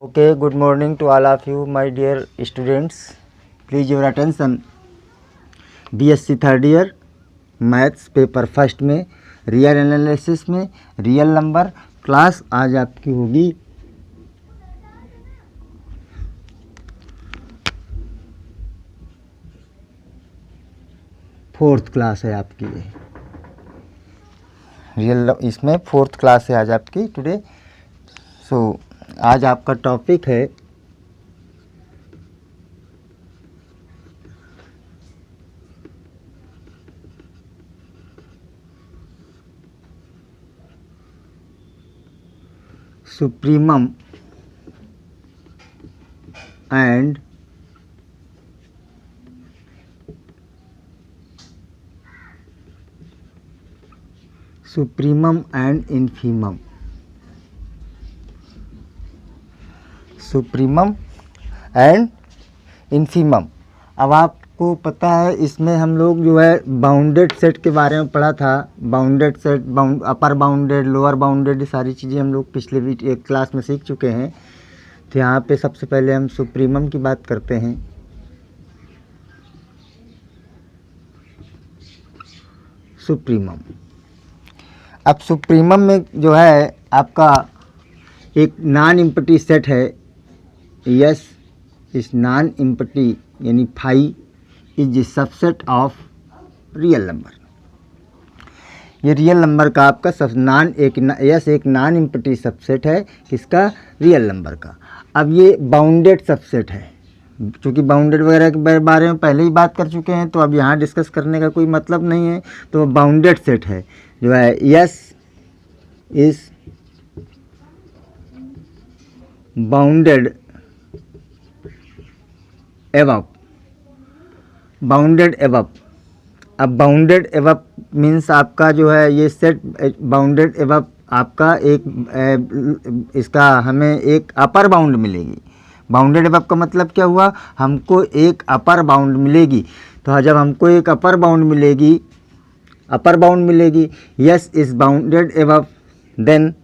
Okay, good morning to all of you, my dear students. Please your attention. BSc third year maths paper first में real analysis में real number class आज आपकी होगी fourth class है आपकी ये real, इसमें फोर्थ क्लास है आज आपकी टुडे। आज आपका टॉपिक है supremum and infimum. Supremum and infimum. अब आपको पता है इसमें हम लोग जो है बाउंडेड सेट के बारे में पढ़ा था। बाउंडेड सेट, अपर बाउंडेड, लोअर बाउंडेड, ये सारी चीज़ें हम लोग पिछले एक क्लास में सीख चुके हैं। तो यहाँ पे सबसे पहले हम सुप्रीमम की बात करते हैं। सुप्रीमम, अब सुप्रीमम में जो है आपका एक नॉन एम्प्टी सेट है। यस, इस नॉन एम्प्टी यानी phi is the subset of real number. ये रियल नंबर का आपका एक नॉन एम्प्टी सबसेट है किसका? रियल नंबर का। अब ये बाउंडेड सबसेट है, क्योंकि बाउंडेड वगैरह के बारे में पहले ही बात कर चुके हैं, तो अब यहाँ डिस्कस करने का कोई मतलब नहीं है। तो बाउंडेड सेट है जो है yes is bounded above. Bounded above. अब बाउंडेड एबव मीन्स आपका जो है ये सेट बाउंडेड एबव आपका इसका हमें एक अपर बाउंड मिलेगी। बाउंडेड एबव का मतलब क्या हुआ? हमको एक अपर बाउंड मिलेगी। तो जब हमको एक अपर बाउंड मिलेगी, S is bounded above, then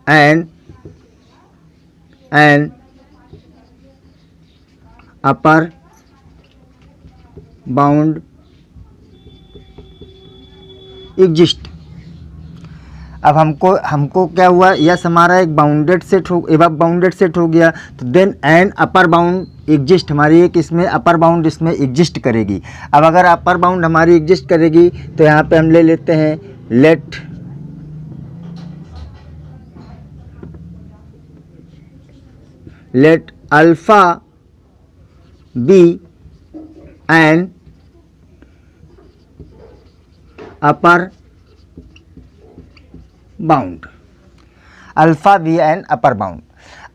and upper bound exist। अब हमको क्या हुआ? यस हमारा एक बाउंडेड सेट हो, एबव बाउंडेड सेट हो गया। तो then and upper bound exist, हमारी एक इसमें अपर बाउंड इसमें एग्जिस्ट करेगी। अब अगर अपर बाउंड हमारी एग्जिस्ट करेगी तो यहाँ पे हम ले लेते हैं let alpha be an upper bound. Alpha be an upper bound.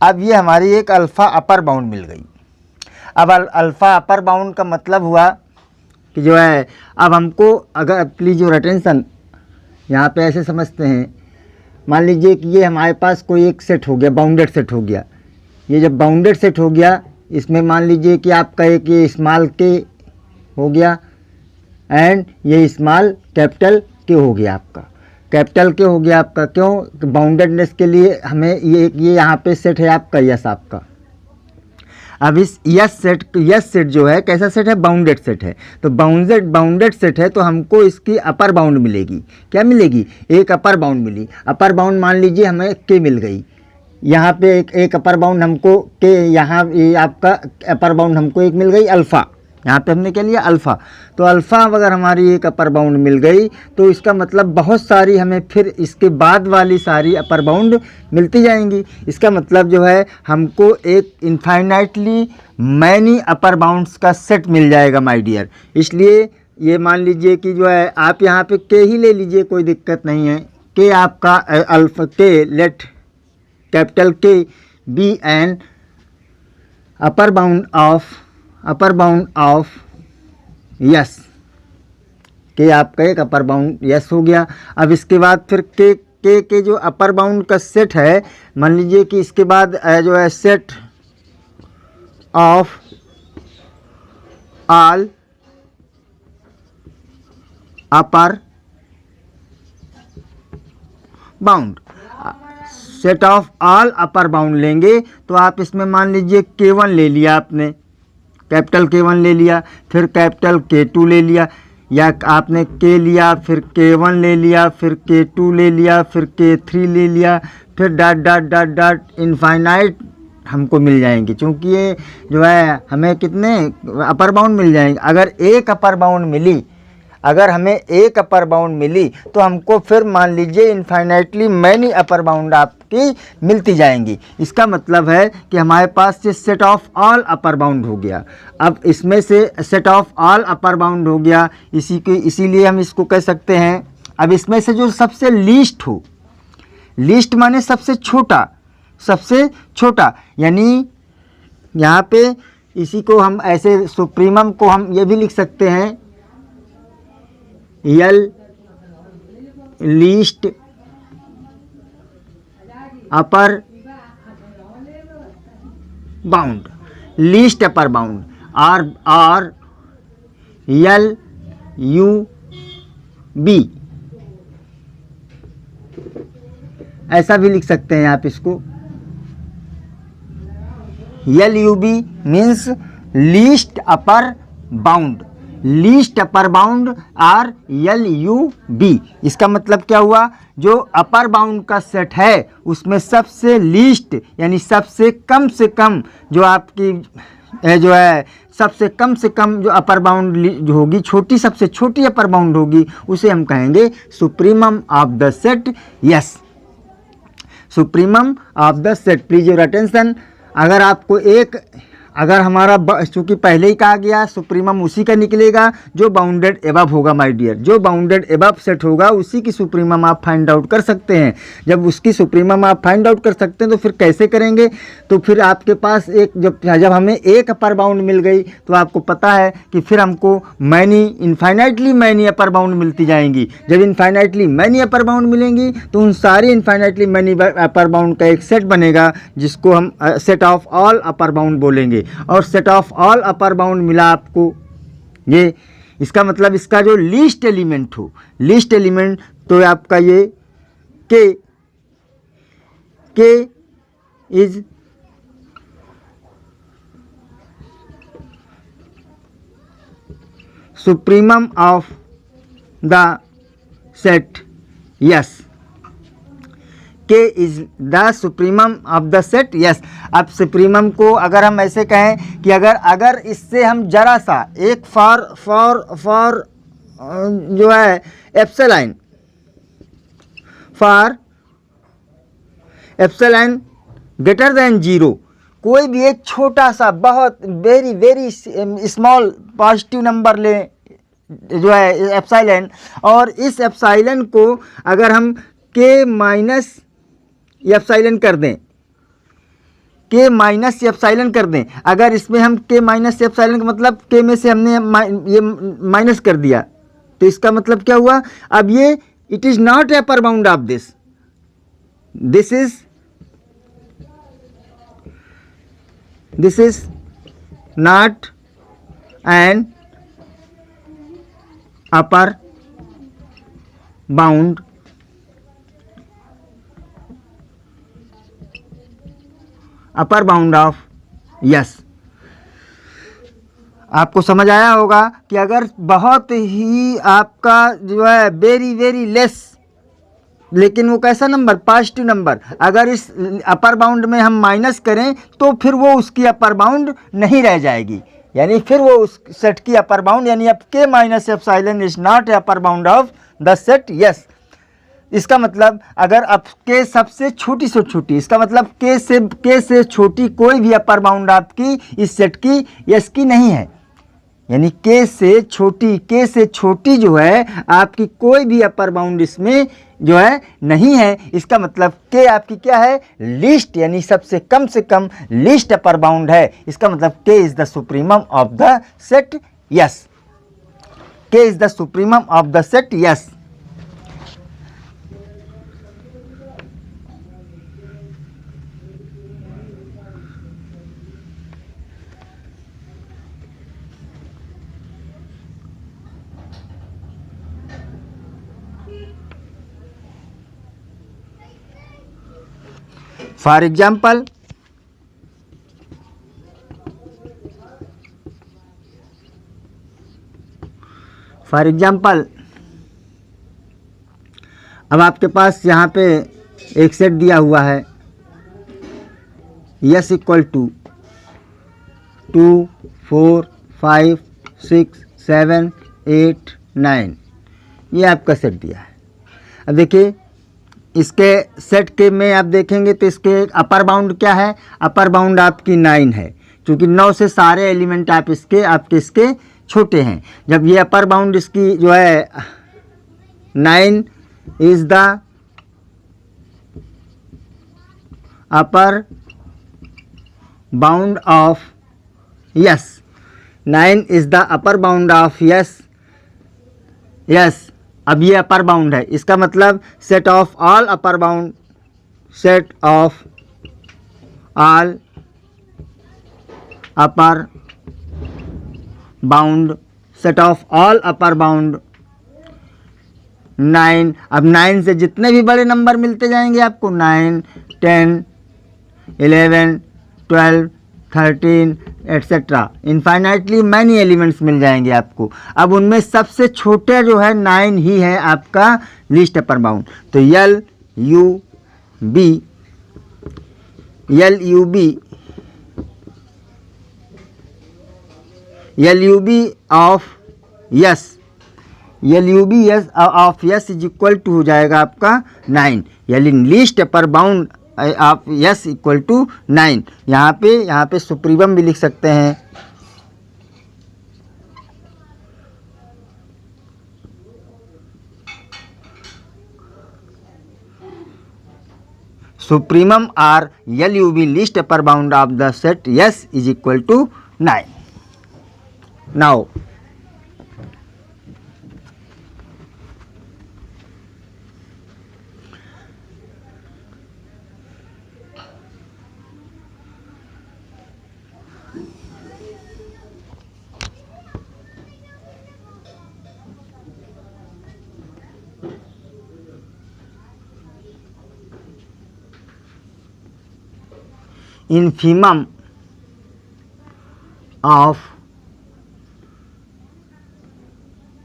अब ये हमारी एक अल्फ़ा अपर बाउंड मिल गई। अब अल्फ़ा अपर बाउंड का मतलब हुआ कि जो है अब हमको, अगर प्लीज़ योर अटेंशन, यहाँ पे ऐसे समझते हैं। मान लीजिए कि ये हमारे पास कोई एक सेट हो गया, बाउंडेड सेट हो गया। ये जब बाउंडेड सेट हो गया, इसमें मान लीजिए कि आपका एक ये स्मॉल के हो गया एंड ये स्मॉल कैपिटल के हो गया आपका। कैपिटल के हो गया आपका, क्यों? बाउंडेडनेस के लिए हमें ये यहाँ पे सेट है आपका यस आपका। अब इस यस सेट जो है कैसा सेट है? बाउंडेड सेट है। तो बाउंडेड सेट है तो हमको इसकी अपर बाउंड मिलेगी। क्या मिलेगी? एक अपर बाउंड मिली। अपर बाउंड मान लीजिए हमें के मिल गई। यहाँ पे एक अपर बाउंड हमको के, यहाँ ये आपका अपर बाउंड हमको एक मिल गई अल्फ़ा। यहाँ पे हमने क्या लिया? अल्फ़ा। तो अल्फ़ा अगर हमारी एक अपर बाउंड मिल गई तो इसका मतलब बहुत सारी हमें फिर इसके बाद वाली सारी अपर बाउंड मिलती जाएंगी। इसका मतलब जो है हमको एक इनफाइनाइटली मैनी अपर बाउंड्स का सेट मिल जाएगा माय डियर। इसलिए ये मान लीजिए कि जो है आप यहाँ पे के ही ले लीजिए, कोई दिक्कत नहीं है। के आपका alpha K, let capital K be an upper bound of S. के आपका एक अपर बाउंड यस हो गया। अब इसके बाद फिर के जो अपर बाउंड का सेट है, मान लीजिए कि इसके बाद जो है set of all upper bound. Set of all upper bound लेंगे तो आप इसमें मान लीजिए K1 ले लिया आपने, कैपिटल K1 ले लिया, फिर कैपिटल K2 ले लिया, या आपने K लिया फिर K1 ले लिया, फिर K2 ले लिया, फिर K3 ले लिया, फिर dot dot dot dot infinite हमको मिल जाएंगे, क्योंकि ये जो है हमें कितने अपर बाउंड मिल जाएंगे। अगर एक अपर बाउंड मिली, अगर हमें एक अपर बाउंड मिली तो हमको फिर मान लीजिए इनफाइनाइटली मैनी अपर बाउंड आपकी मिलती जाएंगी। इसका मतलब है कि हमारे पास ये set of all upper bound हो गया। अब इसमें से set of all upper bound हो गया, इसीलिए हम इसको कह सकते हैं। अब इसमें से जो सबसे लीस्ट हो, लीस्ट माने सबसे छोटा, सबसे छोटा, यानी यहाँ पे इसी को हम ऐसे सुप्रीमम को हम ये भी लिख सकते हैं L least upper bound, least upper bound or L U B, ऐसा भी लिख सकते हैं आप इसको। L U B means least upper bound, least upper bound or L U B. इसका मतलब क्या हुआ, जो अपर बाउंड का सेट है उसमें सबसे लीस्ट यानी सबसे कम से कम जो आपकी जो है सबसे कम जो अपर बाउंड जो होगी, छोटी सबसे छोटी अपर बाउंड होगी, उसे हम कहेंगे supremum of the set. Yes, supremum of the set. Please your attention. अगर आपको एक, अगर हमारा चूँकि पहले ही कहा गया सुप्रीमम उसी का निकलेगा जो बाउंडेड एबव होगा माय डियर, जो बाउंडेड एबव सेट होगा उसी की सुप्रीमम आप फाइंड आउट कर सकते हैं। जब उसकी सुप्रीमम आप फाइंड आउट कर सकते हैं तो फिर कैसे करेंगे, तो फिर आपके पास एक जब हमें एक अपर बाउंड मिल गई तो आपको पता है कि फिर हमको many infinitely many upper bound मिलती जाएंगी। जब इनफाइनाइटली मैनी अपर बाउंड मिलेंगी तो उन सारी इनफाइनाइटली मैनी अपर बाउंड का एक सेट बनेगा जिसको हम set of all upper bound बोलेंगे। और set of all upper bound मिला आपको ये, इसका मतलब इसका जो लीस्ट एलिमेंट हो, लीस्ट एलिमेंट तो आपका ये के is supremum of the set. Yes, K is the supremum of the set. Yes, अब सुप्रीमम को अगर हम ऐसे कहें कि अगर इससे हम जरा सा एक फॉर जो है epsilon, for epsilon greater than 0, कोई भी एक छोटा सा बहुत वेरी स्मॉल पॉजिटिव नंबर लें जो है एप्सिलॉन, और इस एप्सिलॉन को अगर हम K माइनस एप्सिलॉन कर दें, K माइनस एप्सिलॉन कर दें, अगर इसमें हम K माइनस एप्सिलॉन का मतलब K में से हमने ये माइनस कर दिया तो इसका मतलब क्या हुआ, अब ये it is not upper bound of this, this is not an upper bound upper bound of. Yes, आपको समझ आया होगा कि अगर बहुत ही आपका जो है वेरी लेस, लेकिन वो कैसा नंबर, पॉजिटिव नंबर, अगर इस अपर बाउंड में हम माइनस करें तो फिर वो उसकी अपर बाउंड नहीं रह जाएगी, यानी फिर वो उस सेट की अपर बाउंड, यानी अब K minus epsilon is not upper bound of the set. Yes, इसका मतलब अगर अब K सबसे छोटी से छोटी, इसका मतलब K से छोटी कोई भी अपर बाउंड आपकी इस सेट की यस की नहीं है, यानी K से छोटी जो है आपकी कोई भी अपर बाउंड इसमें जो है नहीं है। इसका मतलब K आपकी क्या है, लीस्ट, यानी सबसे कम लीस्ट अपर बाउंड है। इसका मतलब K is the supremum of the set. Yes, K is the supremum of the set. Yes, for example अब आपके पास यहाँ पे एक सेट दिया हुआ है यस इक्वल टू 2 4 5 6 7 8 9, ये आपका सेट दिया है। अब देखिए इसके सेट के में आप देखेंगे तो इसके अपर बाउंड क्या है, अपर बाउंड आपकी 9 है, क्योंकि 9 से सारे एलिमेंट आपके इसके छोटे हैं। जब ये अपर बाउंड इसकी जो है 9 is the upper bound of yes, 9 is the upper bound of yes. अब ये अपर बाउंड है, इसका मतलब set of all upper bound, set of all upper bound, set of all upper bound 9। अब 9 से जितने भी बड़े नंबर मिलते जाएंगे आपको 9 10 11 12 13 एट्सेट्रा इनफाइनाइटली मैनी एलिमेंट्स मिल जाएंगे आपको। अब उनमें सबसे छोटे जो है 9 ही है आपका लीस्ट अपर बाउंड। तो LUB of S is equal to हो जाएगा आपका 9, यानी least upper bound of S equal to 9। यहाँ पे सुप्रीमम भी लिख सकते हैं, supremum or LUB least upper bound of the set S is equal to 9। Now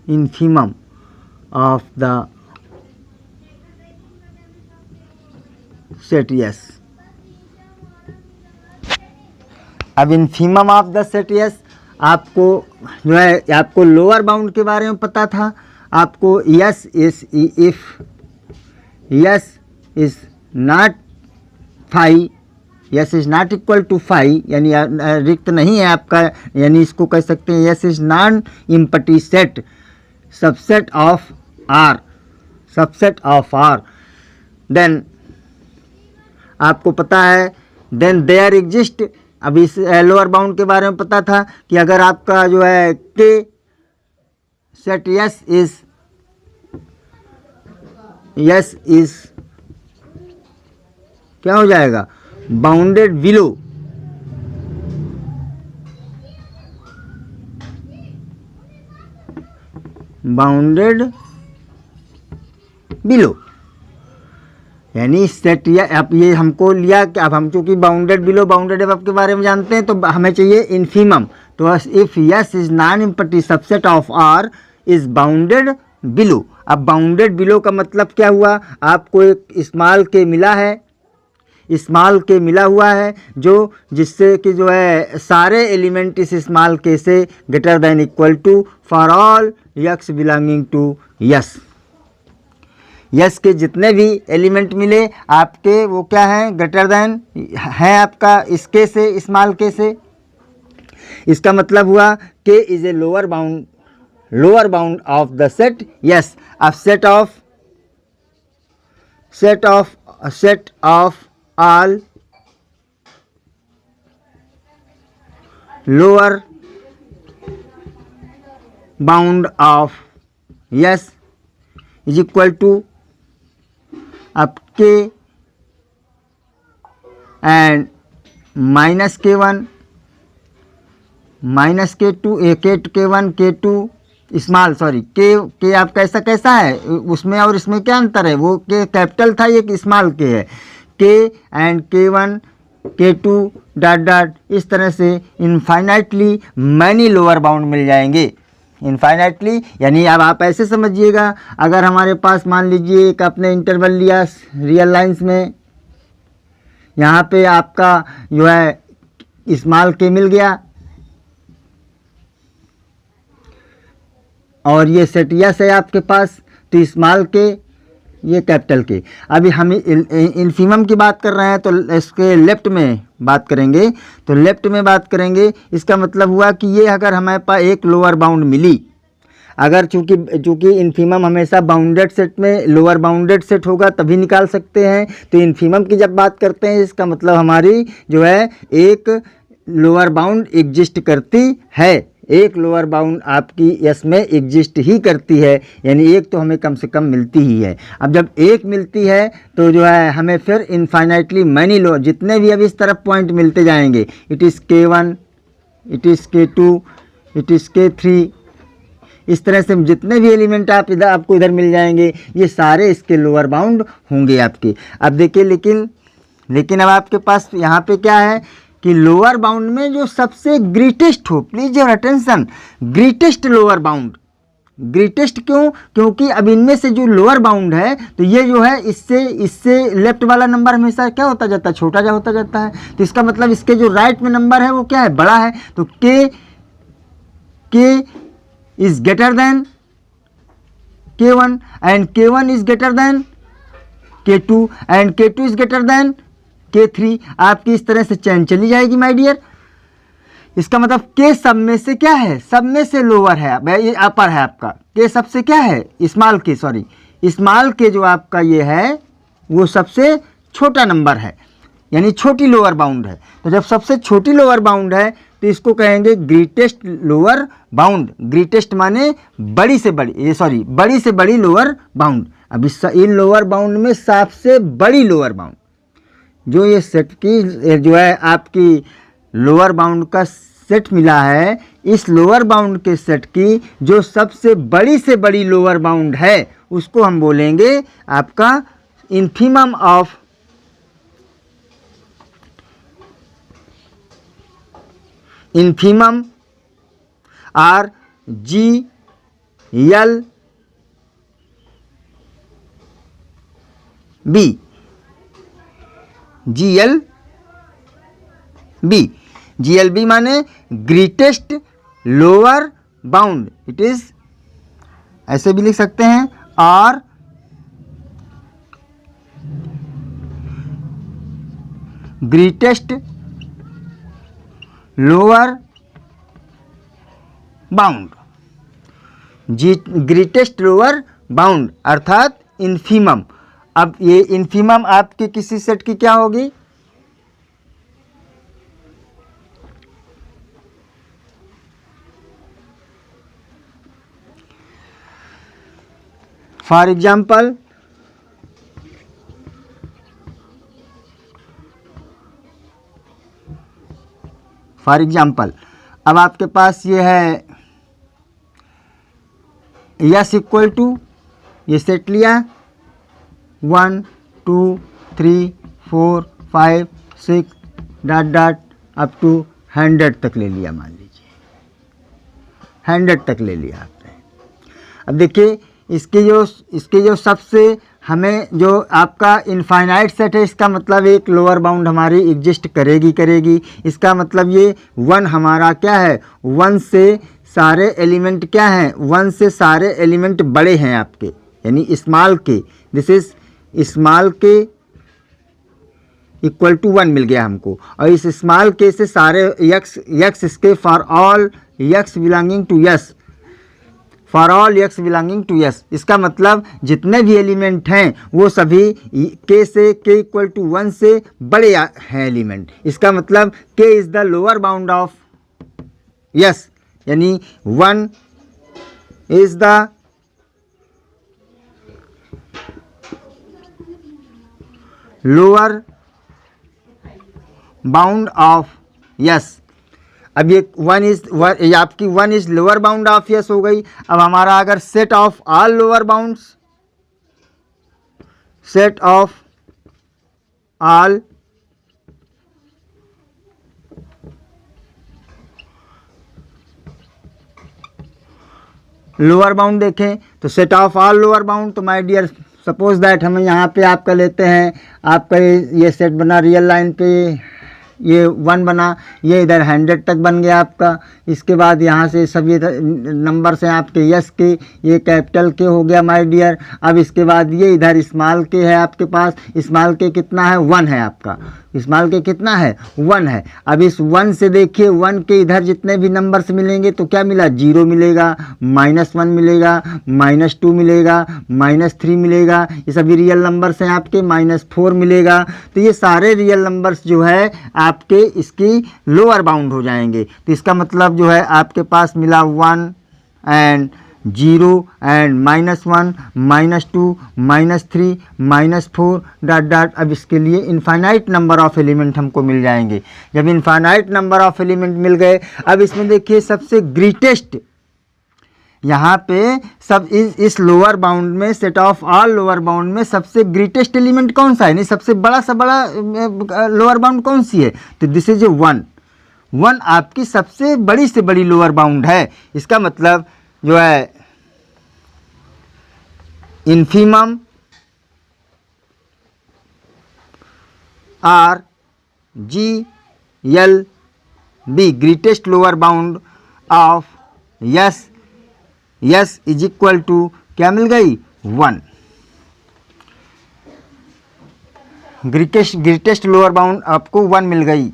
infimum of the set yes। अब infimum of the set yes आपको जो है, आपको लोअर बाउंड के बारे में पता था, आपको yes is if yes is not 5, S is not equal to 5, यानी रिक्त नहीं है आपका, यानी इसको कह सकते हैं S is non empty set subset of R, then आपको पता है देन देयर एग्जिस्ट। अब इस लोअर बाउंड के बारे में पता था कि अगर आपका जो है के सेट यस इज क्या हो जाएगा, बाउंडेड बिलो, यानी सेट या अब ये हमको लिया कि अब हम चूँकि बाउंडेड बिलो बाउंडेड अबव के बारे में जानते हैं, तो हमें चाहिए इन्फीमम। तो if S is non empty subset of R is bounded below. अब बाउंडेड बिलो का मतलब क्या हुआ, आपको एक स्मॉल के मिला हुआ है जो जिससे कि जो है सारे एलिमेंट इस स्मॉल के से greater than equal to for all x belonging to S. S के जितने भी एलिमेंट मिले आपके वो क्या हैं, ग्रेटर देन है आपका इसके से स्मॉल के से। इसका मतलब हुआ के is a lower bound of the set yes. अब set of all lower bound of yes is equal to up k and minus k1 minus k2 k1 k2 small के आपका कैसा है, उसमें और इसमें क्या अंतर है, वो के कैपिटल था, ये स्मॉल के है। के and K1 K2 dot dot, इस तरह से इनफाइनाइटली मैनी लोअर बाउंड मिल जाएंगे। इनफाइनाइटली यानी अब आप ऐसे समझिएगा, अगर हमारे पास मान लीजिए एक आपने इंटरवल लिया रियल लाइंस में, यहाँ पे आपका जो है स्मॉल के मिल गया और ये सेट यस है आपके पास, तो स्मॉल के ये कैपिटल के। अभी हम इन्फीमम की बात कर रहे हैं तो इसके लेफ्ट में बात करेंगे, तो लेफ्ट में बात करेंगे, इसका मतलब हुआ कि ये अगर हमारे पास एक लोअर बाउंड मिली, अगर चूँकि इन्फीमम हमेशा बाउंडेड सेट में लोअर बाउंडेड सेट होगा तभी निकाल सकते हैं, तो इन्फीमम की जब बात करते हैं इसका मतलब हमारी जो है एक लोअर बाउंड एग्जिस्ट करती है, एक लोअर बाउंड आपकी यस में एग्जिस्ट ही करती है, यानी एक तो हमें कम से कम मिलती ही है। अब जब एक मिलती है तो जो है हमें फिर इनफाइनाइटली मैनी लोअर, जितने भी अब इस तरफ पॉइंट मिलते जाएंगे, it is K1, it is K2, it is K3, इस तरह से जितने भी एलिमेंट आपको इधर मिल जाएंगे ये सारे इसके लोअर बाउंड होंगे आपके। अब देखिए लेकिन अब आपके पास यहाँ पे क्या है कि लोअर बाउंड में जो सबसे ग्रेटेस्ट हो, please your attention, greatest lower bound. Greatest क्यों? क्योंकि अब इनमें से जो लोअर बाउंड है तो ये जो है इससे लेफ्ट वाला नंबर हमेशा क्या होता जाता है, छोटा जा होता जाता है, तो इसका मतलब इसके जो राइट में नंबर है वो क्या है, बड़ा है। तो K is greater than K1 and K1 is greater than K2 and K2 is greater than K3। आपकी इस तरह से चैन चली जाएगी माय डियर। इसका मतलब K सब में से क्या है, सब में से लोअर है, ये अपर है आपका। K सबसे क्या है, स्मॉल के जो आपका ये है वो सबसे छोटा नंबर है, यानी छोटी लोअर बाउंड है। तो जब सबसे छोटी लोअर बाउंड है तो इसको कहेंगे ग्रेटेस्ट लोअर बाउंड। ग्रेटेस्ट माने बड़ी से बड़ी लोअर बाउंड। अब इन लोअर बाउंड में सबसे बड़ी लोअर बाउंड जो ये सेट की जो है आपकी लोअर बाउंड का सेट मिला है, इस लोअर बाउंड के सेट की जो सबसे बड़ी से बड़ी लोअर बाउंड है उसको हम बोलेंगे आपका infimum of infimum or GLB। GLB माने greatest lower bound. It is ऐसे भी लिख सकते हैं, और greatest lower bound, greatest lower bound अर्थात इन्फीमम। अब ये इन्फीमम आपके किसी सेट की क्या होगी, फॉर एग्जाम्पल अब आपके पास ये है यस इक्वल टू, ये सेट लिया 1 2 3 4 5 6 डॉट डॉट अप टू 100 तक ले लिया, मान लीजिए 100 तक ले लिया आपने। अब देखिए इसके जो सबसे हमें जो आपका इनफाइनाइट सेट है, इसका मतलब एक लोअर बाउंड हमारी एग्जिस्ट करेगी। इसका मतलब ये 1 हमारा क्या है, 1 से सारे एलिमेंट क्या हैं, 1 से सारे एलिमेंट बड़े हैं आपके, यानी स्मॉल के, दिस इज स्मॉल के इक्वल टू 1 मिल गया हमको। और इस स्मॉल के से सारे यक्स इसके for all x belonging to S, for all x belonging to S. इसका मतलब जितने भी एलिमेंट हैं वो सभी के से के इक्वल टू 1 से बड़े हैं एलिमेंट। इसका मतलब के is the lower bound of yes, यानी 1 is the lower bound of yes. अब ये 1 इज आपकी 1 is lower bound of yes हो गई। अब हमारा अगर set of all lower bounds, set of all lower bound देखें तो set of all lower bound, तो माय डियर सपोज दैट हम यहाँ पे आपका लेते हैं, आपका ये सेट बना रियल लाइन पे, ये 1 बना, ये इधर 100 तक बन गया आपका। इसके बाद यहाँ से सभी नंबर्स हैं आपके यस के, ये कैपिटल के हो गया माय डियर। अब इसके बाद ये इधर स्मॉल के है आपके पास, स्मॉल के कितना है 1 है आपका, स्मॉल के कितना है 1 है। अब इस 1 से देखिए 1 के इधर जितने भी नंबर्स मिलेंगे तो क्या मिला 0 मिलेगा, -1 मिलेगा, -2 मिलेगा, -3 मिलेगा, ये सभी रियल नंबर्स हैं आपके, -4 मिलेगा। तो ये सारे रियल नंबर्स जो है आपके इसकी लोअर बाउंड हो जाएंगे। तो इसका मतलब जो है आपके पास मिला 1 एंड 0 एंड -1 -2 -3 -4 डॉट डॉट। अब इसके लिए इनफाइनाइट नंबर ऑफ एलिमेंट हमको मिल जाएंगे। जब इनफाइनाइट नंबर ऑफ एलिमेंट मिल गए, अब इसमें देखिए सबसे ग्रेटेस्ट यहाँ पे सब इस लोअर बाउंड में, set of all lower bound में सबसे ग्रेटेस्ट एलिमेंट कौन सा है, नहीं सबसे बड़ा सा बड़ा लोअर बाउंड कौन सी है, तो दिस इज ए 1 आपकी सबसे बड़ी से बड़ी लोअर बाउंड है। इसका मतलब जो है infimum or GLB greatest lower bound of S is equal to क्या मिल गई 1। ग्रेटेस्ट लोअर बाउंड आपको 1 मिल गई।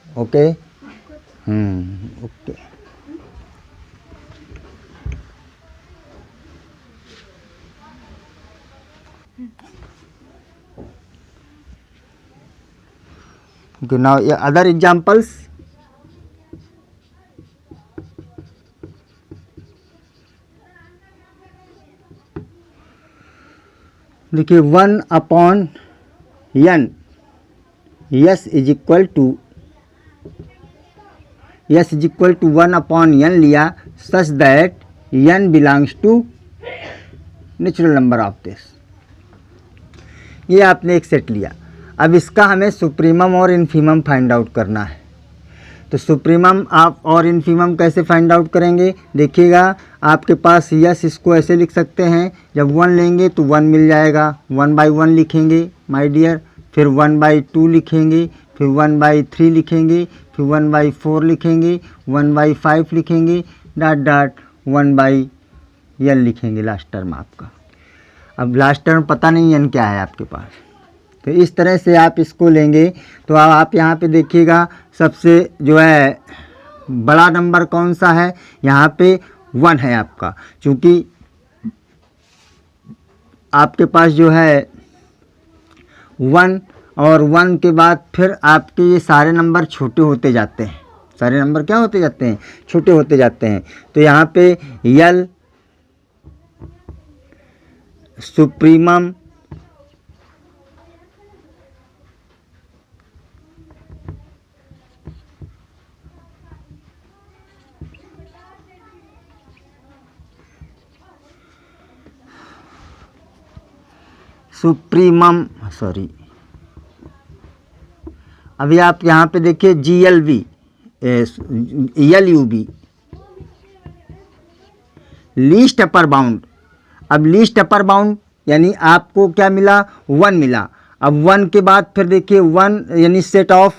Okay okay okay, now other examples। देखिए 1/n yes is equal to 1/n लिया, such that n belongs to natural number of this. ये आपने एक सेट लिया। अब इसका हमें सुप्रीमम और इन्फीमम फाइंड आउट करना है। तो सुप्रीमम आप और इन्फीमम कैसे फाइंड आउट करेंगे, देखिएगा आपके पास यस, इसको ऐसे लिख सकते हैं, जब 1 लेंगे तो 1 मिल जाएगा, 1/1 लिखेंगे माय डियर, फिर 1/2 लिखेंगे, फिर 1/3 लिखेंगे, फिर 1/4 लिखेंगे, 1/5 लिखेंगे, डॉट डॉट 1/n लिखेंगे लास्ट टर्म आपका। अब लास्ट टर्म पता नहीं n क्या है आपके पास, तो इस तरह से आप इसको लेंगे। तो आप यहाँ पे देखिएगा सबसे जो है बड़ा नंबर कौन सा है, यहाँ पे 1 है आपका, क्योंकि आपके पास जो है 1 और 1 के बाद फिर आपके ये सारे नंबर छोटे होते जाते हैं, सारे नंबर क्या होते जाते हैं, छोटे होते जाते हैं। तो यहाँ पे यल सुप्रीमम सॉरी, अभी आप यहाँ पे देखिए GLB LUB least upper bound. अब लीस्ट अपर बाउंड यानी आपको क्या मिला 1 मिला। अब 1 के बाद फिर देखिए 1 यानी सेट ऑफ,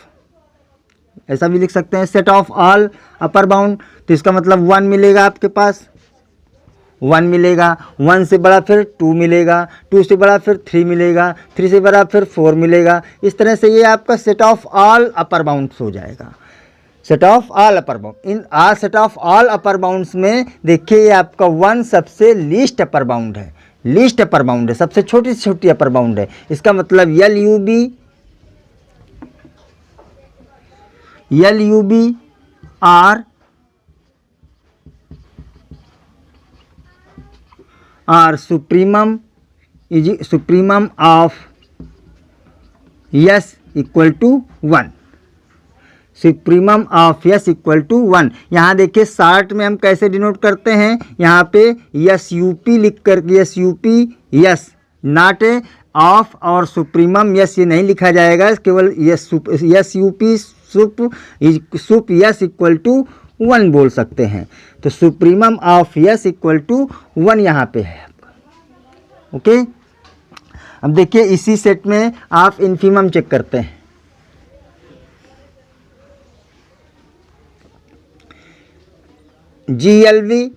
ऐसा भी लिख सकते हैं set of all upper bound. तो इसका मतलब 1 मिलेगा आपके पास, 1 मिलेगा, 1 से बड़ा फिर 2 मिलेगा, 2 से बड़ा फिर 3 मिलेगा, 3 से बड़ा फिर 4 मिलेगा। इस तरह से ये आपका set of all upper bounds हो जाएगा, set of all upper bound. In set of all upper bounds में देखिए ये आपका 1 सबसे लीस्ट अपर बाउंड है, लीस्ट अपर बाउंड है, सबसे छोटी से छोटी अपर बाउंड है। इसका मतलब LUB or supremum of S equal to 1, supremum of S equal to 1। यहाँ देखिए शार्ट में हम कैसे डिनोट करते हैं, यहाँ पे SUP लिख कर, SUP S not a of और सुप्रीमम यस ये नहीं लिखा जाएगा, केवल S U P sup S equal to 1 बोल सकते हैं। तो supremum of S equal to 1 यहाँ पे है आपका। ओके, अब देखिए इसी सेट में आप इन्फीमम चेक करते हैं। GLV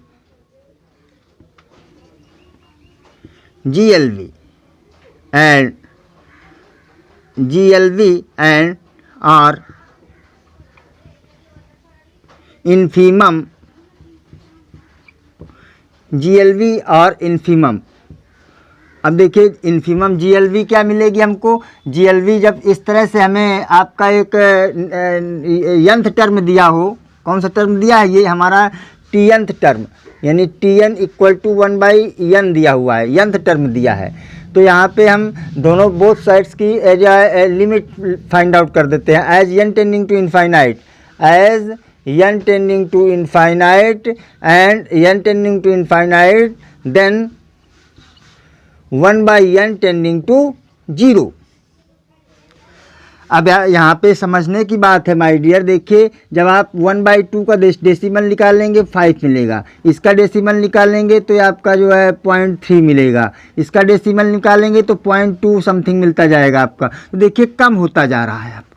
and or infimum, GLV और इन्फीमम। अब देखिए इन्फीमम GLV क्या मिलेगी हमको, GLV जब इस तरह से हमें आपका एक यंथ टर्म दिया हो, कौन सा टर्म दिया है, ये हमारा टीएंथ टर्म, यानी TN इक्वल टू 1/n दिया हुआ है, यंथ टर्म दिया है। तो यहाँ पे हम दोनों बोथ साइड्स की एज लिमिट फाइंड आउट कर देते हैं। As n tending to infinite, as n tending to infinite and n tending to infinite, then 1/n tending to 0। अब यहाँ पे समझने की बात है माय डियर, देखिए जब आप 1/2 का डेसिमल निकालेंगे 5 मिलेगा, इसका डेसिमल निकालेंगे तो आपका जो है 0.3 मिलेगा, इसका डेसिमल निकालेंगे तो 0.2 समथिंग मिलता जाएगा आपका। तो देखिए कम होता जा रहा है आपका,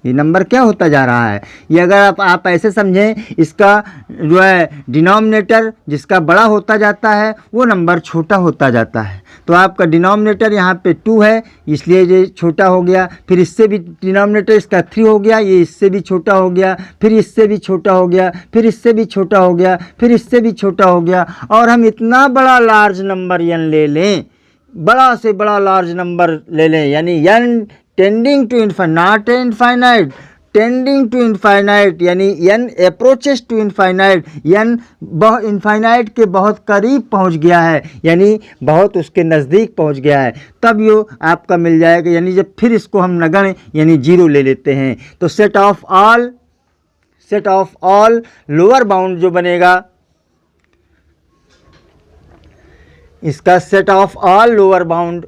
ये नंबर क्या होता जा रहा है। ये अगर आप ऐसे समझें, इसका जो है डिनोमिनेटर जिसका बड़ा होता जाता है वो नंबर छोटा होता जाता है। तो आपका डिनोमिनेटर यहाँ पे 2 है इसलिए ये छोटा हो गया, फिर इससे भी डिनोमिनेटर इसका 3 हो गया, ये इससे भी छोटा हो गया, फिर इससे भी छोटा हो गया, फिर इससे भी छोटा हो गया, फिर इससे भी छोटा हो गया। और हम इतना बड़ा लार्ज नंबर n ले लें, बड़ा से बड़ा लार्ज नंबर ले लें, यानी n tending to not infinite, tending to infinite, यानी n approaches to infinite, n infinite के बहुत करीब पहुंच गया है, यानी बहुत उसके नज़दीक पहुंच गया है, तब ये आपका मिल जाएगा। यानी जब फिर इसको हम नगण्य यानी 0 ले लेते हैं तो set of all lower bound जो बनेगा, इसका set of all lower bound,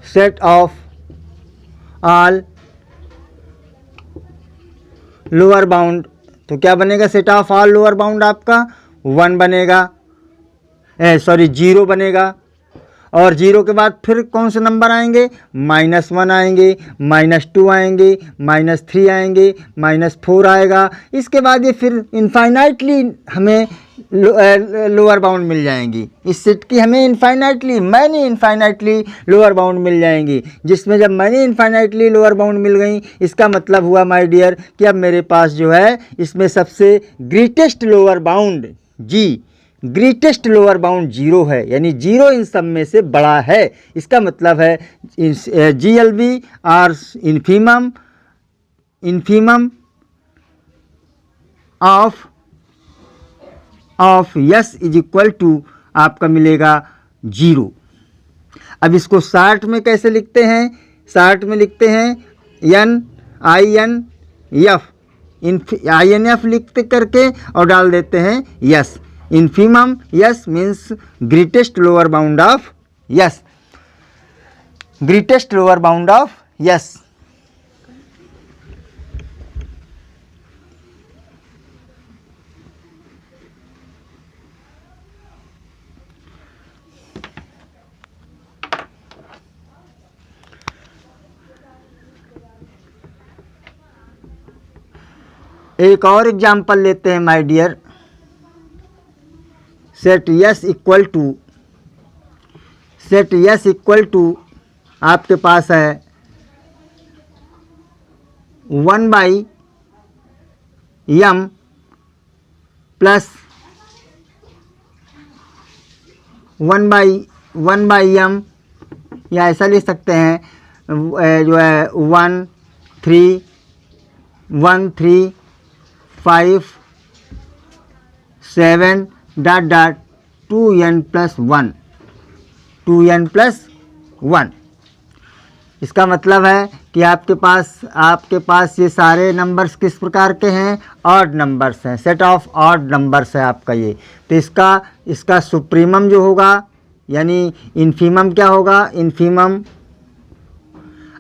set of all lower bound, तो क्या बनेगा, set of all lower bound आपका 1 बनेगा, 0 बनेगा। और 0 के बाद फिर कौन से नंबर आएंगे, -1 आएंगे, -2 आएंगे, -3 आएंगे, -4 आएगा। इसके बाद ये फिर इनफाइनाइटली हमें लोअर बाउंड मिल जाएंगी, इस सेट की हमें मैनी इनफाइनाइटली लोअर बाउंड मिल जाएंगी, जिसमें जब मैनी इनफाइनाइटली लोअर बाउंड मिल गई, इसका मतलब हुआ माय डियर कि अब मेरे पास जो है इसमें सबसे greatest lower bound greatest lower bound 0 है, यानी 0 इन सब में से बड़ा है। इसका मतलब है GLV और infimum of S is equal to आपका मिलेगा 0। अब इसको शार्ट में कैसे लिखते हैं, शार्ट में लिखते हैं INF लिखते करके और डाल देते हैं S. Infimum S means greatest lower bound of S, greatest lower bound of S. एक और एग्जाम्पल लेते हैं my dear, set S equal to आपके पास है 1/m प्लस 1/m, या ऐसा लिख सकते हैं जो है 1 3 5 7 ... 2n प्लस 1। इसका मतलब है कि आपके पास ये सारे नंबर्स किस प्रकार के हैं, ऑड नंबर्स हैं, सेट ऑफ ऑड नंबर्स है आपका ये। तो इसका इसका सुप्रीमम जो होगा यानी इन्फीमम क्या होगा, इन्फीमम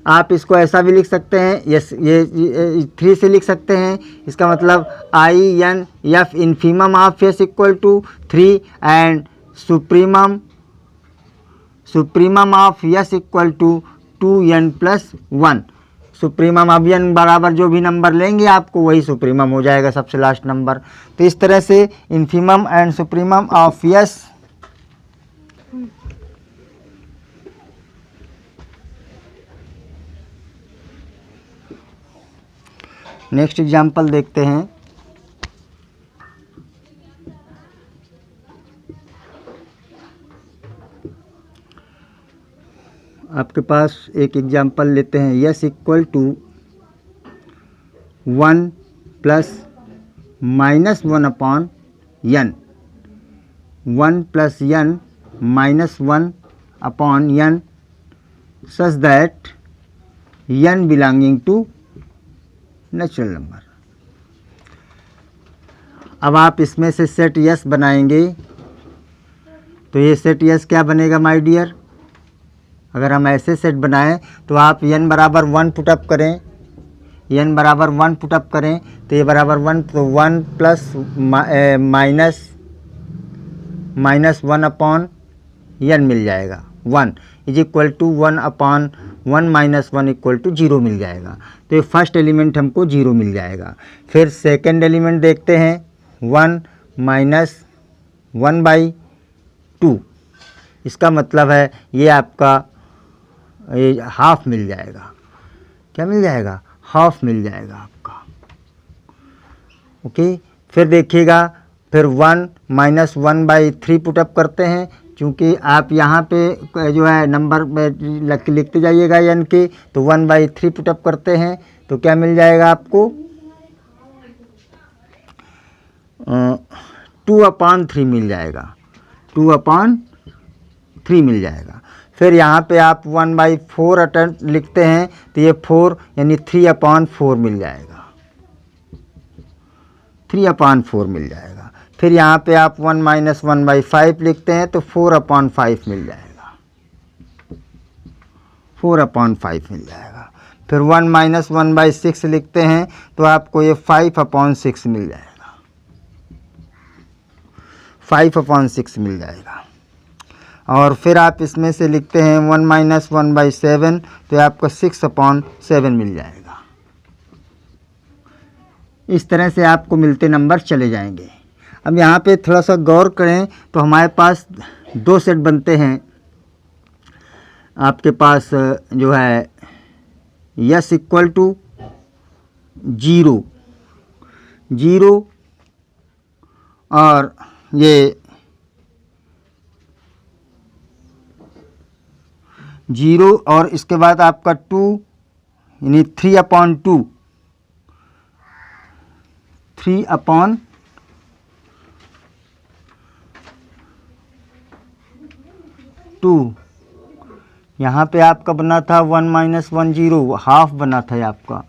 आप इसको ऐसा भी लिख सकते हैं, यस ये 3 से लिख सकते हैं। इसका मतलब INF infimum of S equal to 3 and supremum of S equal to 2n+1। Supremum अब n बराबर जो भी नंबर लेंगे आपको वही सुप्रीमम हो जाएगा, सबसे लास्ट नंबर। तो इस तरह से infimum and supremum of S next example देखते हैं। आपके पास एक एग्जाम्पल लेते हैं, S equal to 1 + -1 upon n, 1 + n -1 upon n such that n belonging to natural number. अब आप इसमें से सेट यस बनाएंगे तो ये सेट यस क्या बनेगा माय डियर, अगर हम ऐसे सेट बनाएं तो आप n बराबर 1 पुटअप करें, n बराबर 1 पुटअप करें तो ये बराबर 1, तो 1 + -1 अपॉन n मिल जाएगा। 1 = 1 अपॉन 1 - 1 = 0 मिल जाएगा। तो ये फर्स्ट एलिमेंट हमको 0 मिल जाएगा। फिर सेकंड एलिमेंट देखते हैं, 1 - 1/2, इसका मतलब है ये आपका ये हाफ मिल जाएगा। क्या मिल जाएगा, हाफ मिल जाएगा आपका। ओके, फिर देखिएगा, फिर 1 - 1/3 पुटअप करते हैं, क्योंकि आप यहाँ पे जो है नंबर लिखते जाइएगा n के, तो 1/3 पुटअप करते हैं तो क्या मिल जाएगा आपको, 2/3 मिल जाएगा, 2/3 मिल जाएगा। फिर यहाँ पे आप 1/4 अटेम्प्ट लिखते हैं तो ये 4 यानी 3/4 मिल जाएगा, 3/4 मिल जाएगा। फिर यहाँ पे आप 1 - 1/5 लिखते हैं तो 4/5 मिल जाएगा, 4/5 मिल जाएगा। फिर 1 - 1/6 लिखते हैं तो आपको ये 5/6 मिल जाएगा, 5/6 मिल जाएगा। और फिर आप इसमें से लिखते हैं 1 - 1/7 तो आपको 6/7 मिल जाएगा। इस तरह से आपको मिलते नंबर चले जाएंगे। अब यहाँ पे थोड़ा सा गौर करें तो हमारे पास 2 सेट बनते हैं। आपके पास जो है यस इक्वल टू 0 और ये 0 और इसके बाद आपका 2 यानी 3/2, 3/2। यहाँ पे आपका बना था 1 - 10, हाफ बना था आपका,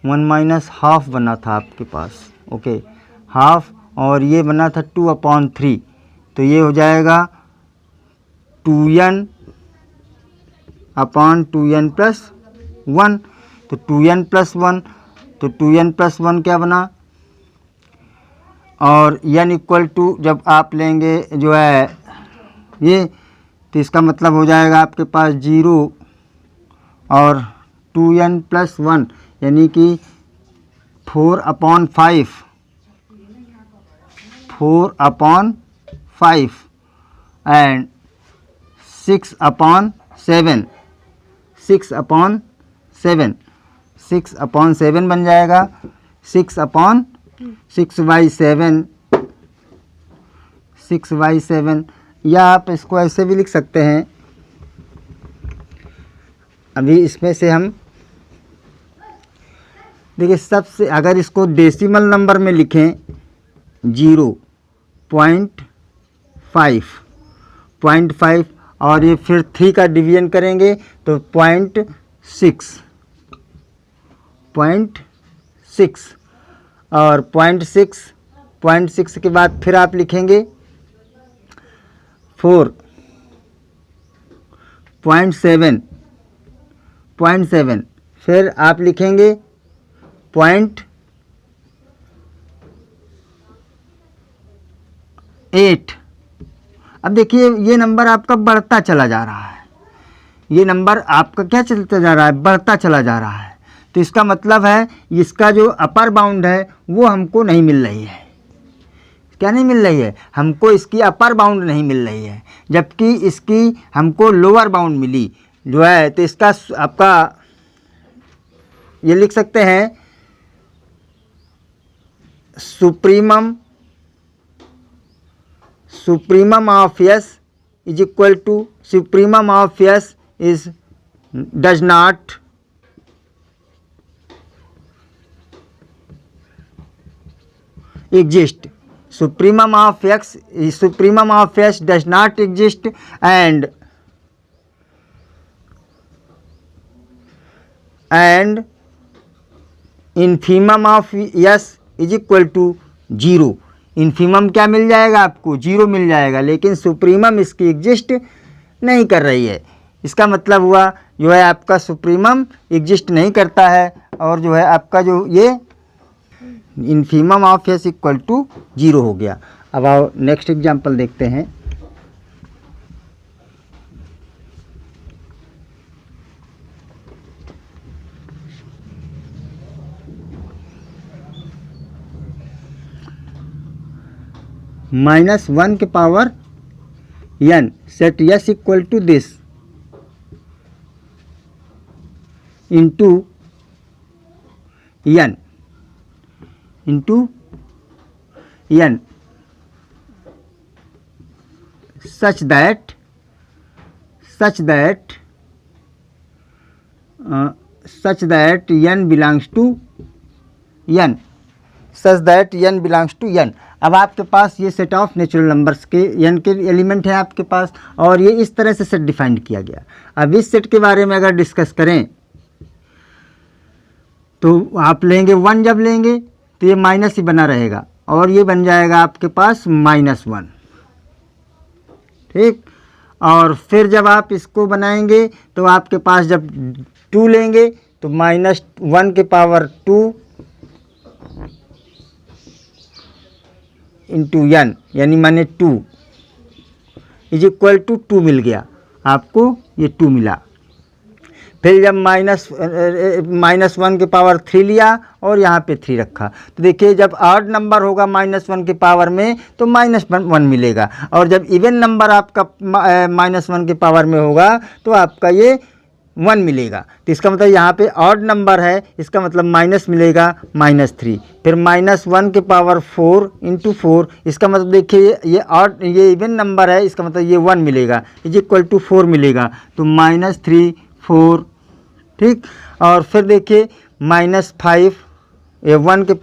1 - हाफ बना था आपके पास। ओके, हाफ, और ये बना था 2/3, तो ये हो जाएगा 2n/2n + 1, तो 2n + 1, तो 2n + 1 क्या बना, और n इक्वल टू जब आप लेंगे जो है ये, तो इसका मतलब हो जाएगा आपके पास 0 और 2n + 1 यानी कि 4/5 एंड 6/7 6/7 बन जाएगा। 6/7 या आप इसको ऐसे भी लिख सकते हैं। अभी इसमें से हम देखिए, सबसे अगर इसको डेसिमल नंबर में लिखें 0.5 और ये फिर 3 का डिवीजन करेंगे तो 0.6 और 0.6 के बाद फिर आप लिखेंगे 4.7 फिर आप लिखेंगे 0.8। अब देखिए ये नंबर आपका बढ़ता चला जा रहा है, ये नंबर आपका क्या चलता जा रहा है, बढ़ता चला जा रहा है। तो इसका मतलब है इसका जो अपर बाउंड है वो हमको नहीं मिल रही है। क्या नहीं मिल रही है? हमको इसकी अपर बाउंड नहीं मिल रही है, जबकि इसकी हमको लोअर बाउंड मिली जो है। तो इसका आपका ये लिख सकते हैं supremum of S is equal to supremum of S is does not exist. Supremum of s does not exist and infimum of s is equal to 0। Infimum क्या मिल जाएगा आपको? 0 मिल जाएगा, लेकिन सुप्रीमम इसकी एग्जिस्ट नहीं कर रही है। इसका मतलब हुआ जो है आपका सुप्रीमम एग्जिस्ट नहीं करता है, और जो है आपका जो ये infimum of S equal to 0 हो गया। अब आओ नेक्स्ट एग्जांपल देखते हैं। -1 के power n set s equal to this into n such that n belongs to n। अब आपके पास ये सेट ऑफ नेचुरल नंबर्स के n के एलिमेंट है आपके पास, और ये इस तरह से सेट डिफाइंड किया गया। अब इस सेट के बारे में अगर डिस्कस करें तो आप लेंगे 1, जब लेंगे तो ये माइनस ही बना रहेगा, और ये बन जाएगा आपके पास -1, ठीक। और फिर जब आप इसको बनाएंगे तो आपके पास जब 2 लेंगे तो -1 के पावर 2 इंटू n यानी माने 2 इज इक्वल टू 2 मिल गया आपको, ये 2 मिला। फिर जब -1 के पावर 3 लिया और यहाँ पे 3 रखा, तो देखिए जब ऑड नंबर होगा -1 के पावर में तो -1 मिलेगा, और जब इवन नंबर आपका -1 के पावर में होगा तो आपका ये 1 मिलेगा। तो इसका मतलब यहाँ पे ऑड नंबर है, इसका मतलब माइनस मिलेगा -3। फिर -1 के पावर 4 इंटू 4, इसका मतलब देखिए ये ऑड, ये इवन नंबर है, इसका मतलब ये 1 मिलेगा इज इक्वल टू 4 मिलेगा, तो -3 4, ठीक। और फिर देखिए -5 ये 1 के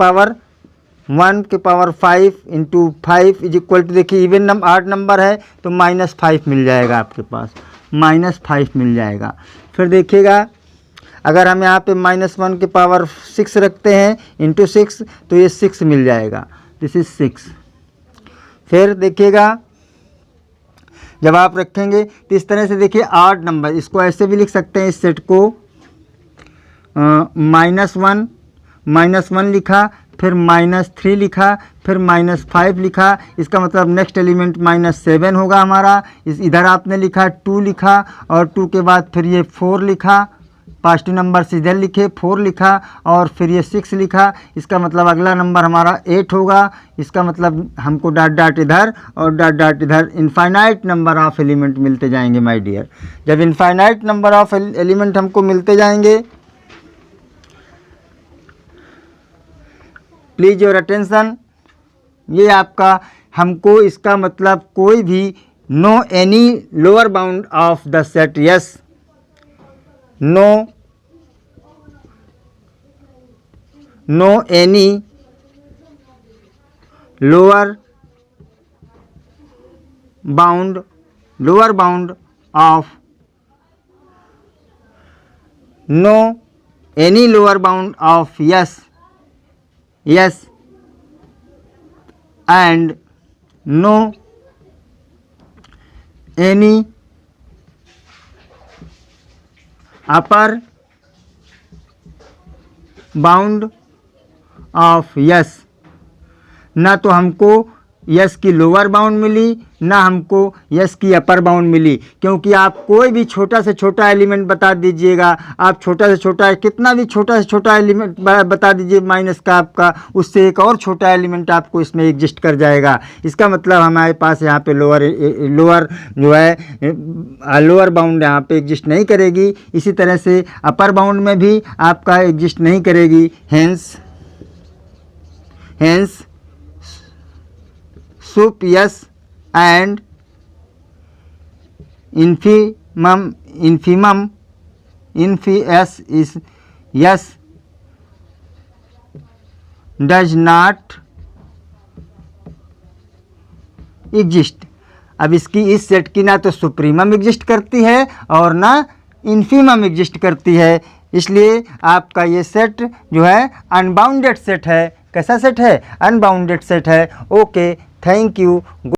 power 5 into 5 is equal to, देखिए इवन ऑड नंबर है तो -5 मिल जाएगा आपके पास, -5 मिल जाएगा। फिर देखिएगा अगर हम यहाँ पे -1 के पावर 6 रखते हैं इंटू 6 तो ये 6 मिल जाएगा, दिस इज 6। फिर देखिएगा जब आप रखेंगे तो इस तरह से देखिए ऑड नंबर, इसको ऐसे भी लिख सकते हैं इस सेट को -1 लिखा, फिर -3 लिखा, फिर -5 लिखा, इसका मतलब नेक्स्ट एलिमेंट -7 होगा हमारा। इधर आपने लिखा 2 लिखा, और 2 के बाद फिर ये 4 लिखा, पॉजिटिव नंबर से इधर लिखे 4 लिखा, और फिर ये 6 लिखा, इसका मतलब अगला नंबर हमारा 8 होगा। इसका मतलब हमको डॉट डॉट इधर और डॉट डॉट इधर, इनफाइनाइट नंबर ऑफ एलिमेंट मिलते जाएंगे माय डियर। जब इनफाइनाइट नंबर ऑफ एलिमेंट हमको मिलते जाएंगे, प्लीज योर अटेंशन, ये आपका हमको इसका मतलब कोई भी no any lower bound of the set S, no any lower bound of, no any lower bound of yes and no any upper bound of S, ना तो हमको यस की लोअर बाउंड मिली ना हमको यस की अपर बाउंड मिली, क्योंकि आप कोई भी छोटा से छोटा एलिमेंट बता दीजिएगा, आप छोटा से छोटा कितना भी छोटा से छोटा एलिमेंट बता दीजिए माइनस का आपका, उससे एक और छोटा एलिमेंट आपको इसमें एग्जिस्ट कर जाएगा। इसका मतलब हमारे पास यहाँ पे लोअर जो है लोअर बाउंड यहाँ पे एग्जिस्ट नहीं करेगी। इसी तरह से अपर बाउंड में भी आपका एग्जिस्ट नहीं करेगी। Hence sup yes and infimum yes is yes does not exist। अब इसकी इस सेट की ना तो सुप्रीमम एग्जिस्ट करती है और ना इन्फीमम एग्जिस्ट करती है, इसलिए आपका ये सेट जो है अनबाउंडेड सेट है। कैसा सेट है? अनबाउंडेड सेट है। Okay, thank you.